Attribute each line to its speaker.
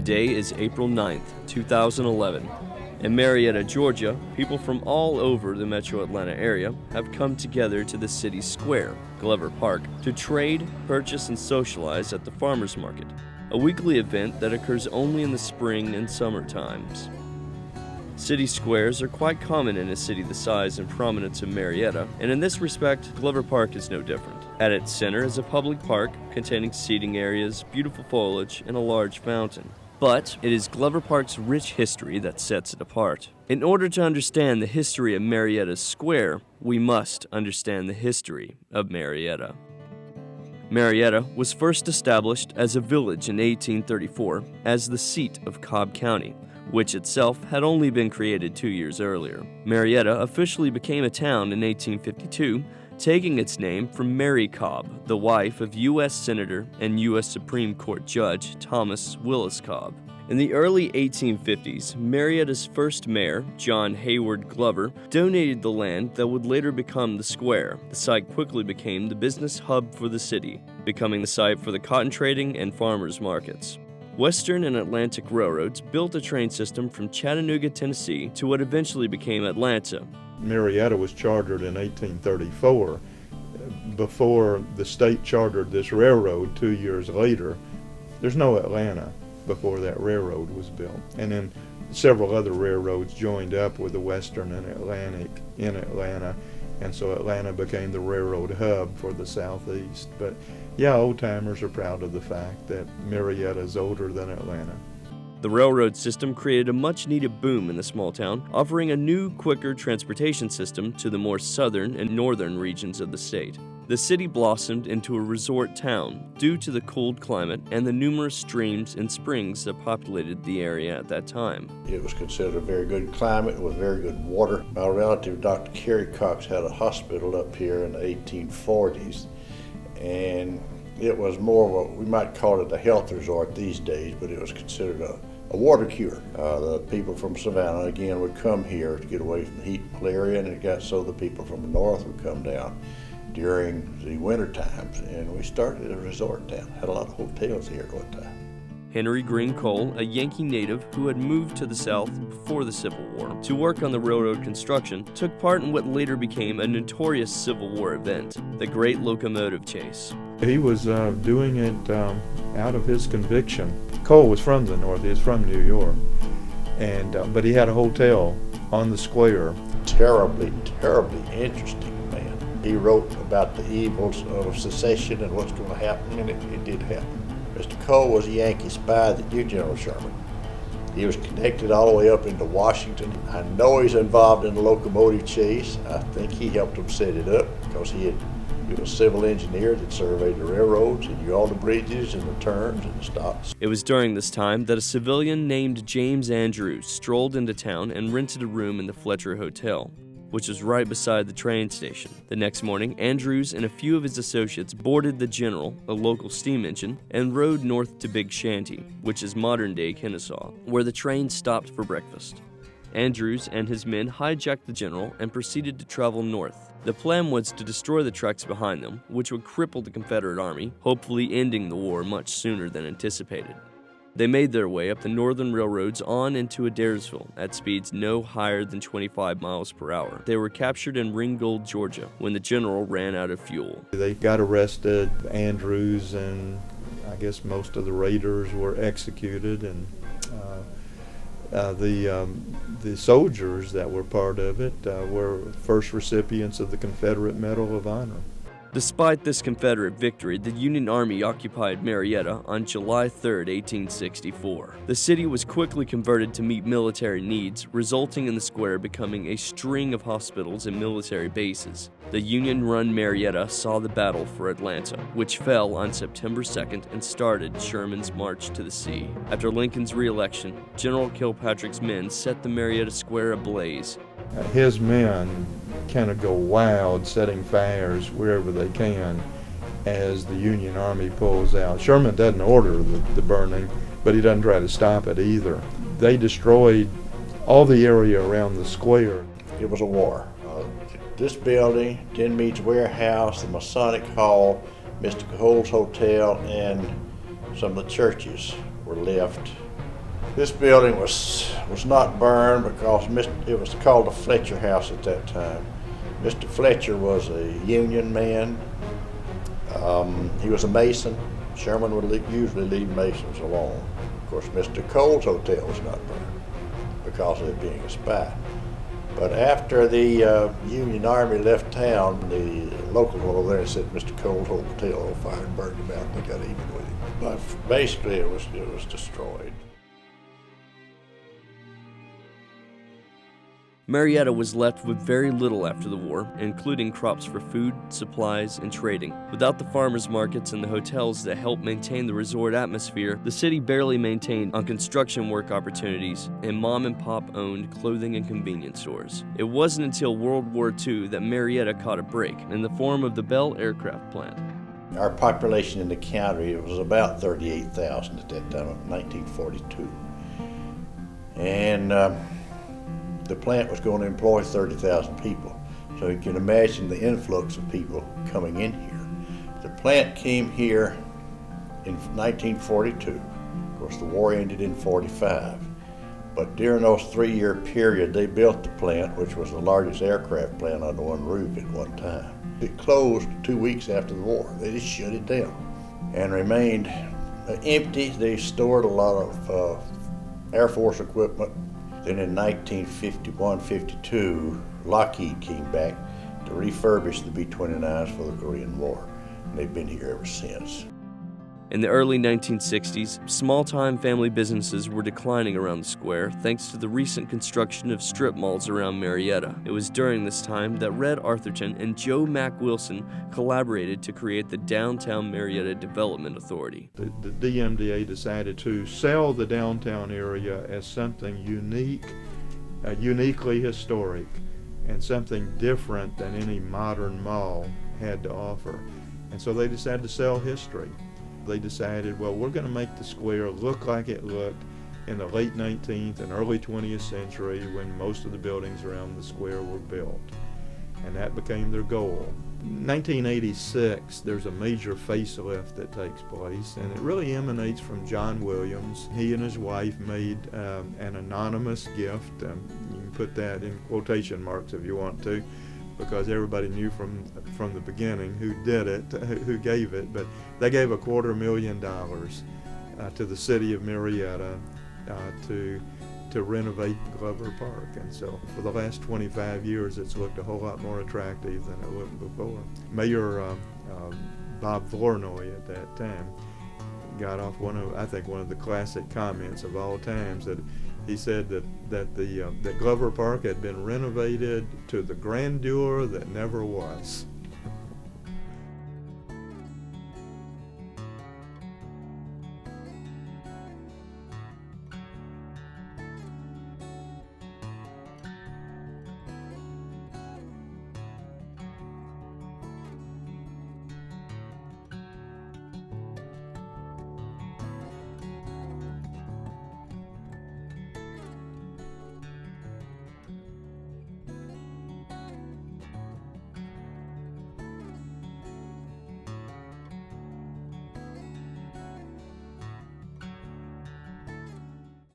Speaker 1: Today is April 9th, 2011. In Marietta, Georgia, people from all over the metro Atlanta area have come together to the city's square, Glover Park, to trade, purchase, and socialize at the farmers market, a weekly event that occurs only in the spring and summer times. City squares are quite common in a city the size and prominence of Marietta, and in this respect, Glover Park is no different. At its center is a public park containing seating areas, beautiful foliage, and a large fountain. But it is Glover Park's rich history that sets it apart. In order to understand the history of Marietta's square, we must understand the history of Marietta. Marietta was first established as a village in 1834 as the seat of Cobb County, which itself had only been created 2 years earlier. Marietta officially became a town in 1852, taking its name from Mary Cobb, the wife of U.S. Senator and U.S. Supreme Court Judge Thomas Willis Cobb. In the early 1850s, Marietta's first mayor, John Hayward Glover, donated the land that would later become the square. The site quickly became the business hub for the city, becoming the site for the cotton trading and farmers markets. Western and Atlantic railroads built a train system from Chattanooga, Tennessee to what eventually became Atlanta.
Speaker 2: Marietta was chartered in 1834. Before the state chartered this railroad 2 years later, there's no Atlanta before that railroad was built. And then several other railroads joined up with the Western and Atlantic in Atlanta, and so Atlanta became the railroad hub for the Southeast. But yeah, old-timers are proud of the fact that Marietta is older than Atlanta.
Speaker 1: The railroad system created a much-needed boom in the small town, offering a new, quicker transportation system to the more southern and northern regions of the state. The city blossomed into a resort town due to the cold climate and the numerous streams and springs that populated the area at that time.
Speaker 3: It was considered a very good climate with very good water. My relative, Dr. Kerry Cox, had a hospital up here in the 1840s, and it was more of a, we might call it a health resort these days, but it was considered a water cure. The people from Savannah, again, would come here to get away from the heat and malaria, and it got so the people from the north would come down during the winter times, and we started a resort town. Had a lot of hotels here at one time.
Speaker 1: Henry Green Cole, a Yankee native who had moved to the South before the Civil War to work on the railroad construction, took part in what later became a notorious Civil War event, the Great Locomotive Chase.
Speaker 2: He was doing it out of his conviction. Cole was from the North, he was from New York, and but he had a hotel on the square.
Speaker 3: Terribly, terribly interesting man. He wrote about the evils of secession and what's going to happen, and it did happen. Mr. Cole was a Yankee spy that knew General Sherman. He was connected all the way up into Washington. I know he's involved in the locomotive chase. I think he helped them set it up because he was a civil engineer that surveyed the railroads and knew all the bridges and the turns and the stops.
Speaker 1: It was during this time that a civilian named James Andrews strolled into town and rented a room in the Fletcher Hotel, which was right beside the train station. The next morning, Andrews and a few of his associates boarded the General, a local steam engine, and rode north to Big Shanty, which is modern-day Kennesaw, where the train stopped for breakfast. Andrews and his men hijacked the General and proceeded to travel north. The plan was to destroy the tracks behind them, which would cripple the Confederate Army, hopefully ending the war much sooner than anticipated. They made their way up the northern railroads on into Adairsville at speeds no higher than 25 miles per hour. They were captured in Ringgold, Georgia, when the General ran out of fuel.
Speaker 2: They got arrested. Andrews and I guess most of the raiders were executed, and the soldiers that were part of it were first recipients of the Confederate Medal of Honor.
Speaker 1: Despite this Confederate victory, the Union Army occupied Marietta on July 3, 1864. The city was quickly converted to meet military needs, resulting in the square becoming a string of hospitals and military bases. The Union-run Marietta saw the battle for Atlanta, which fell on September 2nd and started Sherman's march to the sea. After Lincoln's re-election, General Kilpatrick's men set the Marietta Square ablaze.
Speaker 2: His men kind of go wild, setting fires wherever they can as the Union Army pulls out. Sherman doesn't order the burning, but he doesn't try to stop it either. They destroyed all the area around the square.
Speaker 3: It was a war. This building, Denmead's warehouse, the Masonic Hall, Mr. Cole's Hotel, and some of the churches were left This building was not burned because it was called the Fletcher House at that time. Mr. Fletcher was a union man. He was a mason. Sherman would usually leave masons alone. Of course, Mr. Cole's hotel was not burned because of it being a spy. But after the Union Army left town, the local went over there and set Mr. Cole's hotel on fire and burned him out, and they got even with him. But basically, it was destroyed.
Speaker 1: Marietta was left with very little after the war, including crops for food, supplies, and trading. Without the farmers markets and the hotels that helped maintain the resort atmosphere, the city barely maintained on construction work opportunities and mom-and-pop owned clothing and convenience stores. It wasn't until World War II that Marietta caught a break in the form of the Bell Aircraft Plant.
Speaker 3: Our population in the county was about 38,000 at that time, 1942. And the plant was going to employ 30,000 people. So you can imagine the influx of people coming in here. The plant came here in 1942. Of course, the war ended in 45. But during those 3-year period, they built the plant, which was the largest aircraft plant on one roof at one time. It closed 2 weeks after the war. They just shut it down and remained empty. They stored a lot of Air Force equipment. Then in 1951-52, Lockheed came back to refurbish the B-29s for the Korean War, and they've been here ever since.
Speaker 1: In the early 1960s, small-time family businesses were declining around the square thanks to the recent construction of strip malls around Marietta. It was during this time that Red Arthurton and Joe Mack Wilson collaborated to create the Downtown Marietta Development Authority.
Speaker 2: The DMDA decided to sell the downtown area as something unique, uniquely historic, and something different than any modern mall had to offer. And so they decided to sell history. They decided, well, we're going to make the square look like it looked in the late 19th and early 20th century when most of the buildings around the square were built. And that became their goal. In 1986, there's a major facelift that takes place, and it really emanates from John Williams. He and his wife made an anonymous gift. You can put that in quotation marks if you want to, because everybody knew from the beginning who did it, who gave it, but they gave $250,000 to the City of Marietta to renovate Glover Park. And so for the last 25 years, it's looked a whole lot more attractive than it looked before. Mayor Bob Flournoy at that time got off one of the classic comments of all times, that he said that Glover Park had been renovated to the grandeur that never was.